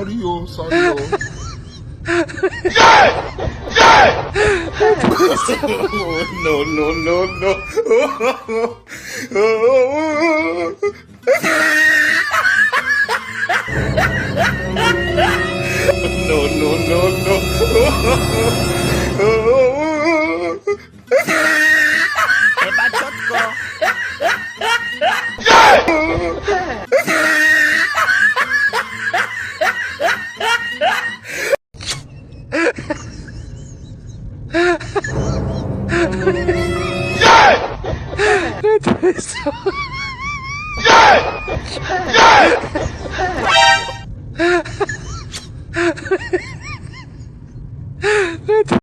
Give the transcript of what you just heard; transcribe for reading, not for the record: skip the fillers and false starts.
sorry yo, sorry yo. No, no, no, no. No, no, no, no. Chyba ciotko.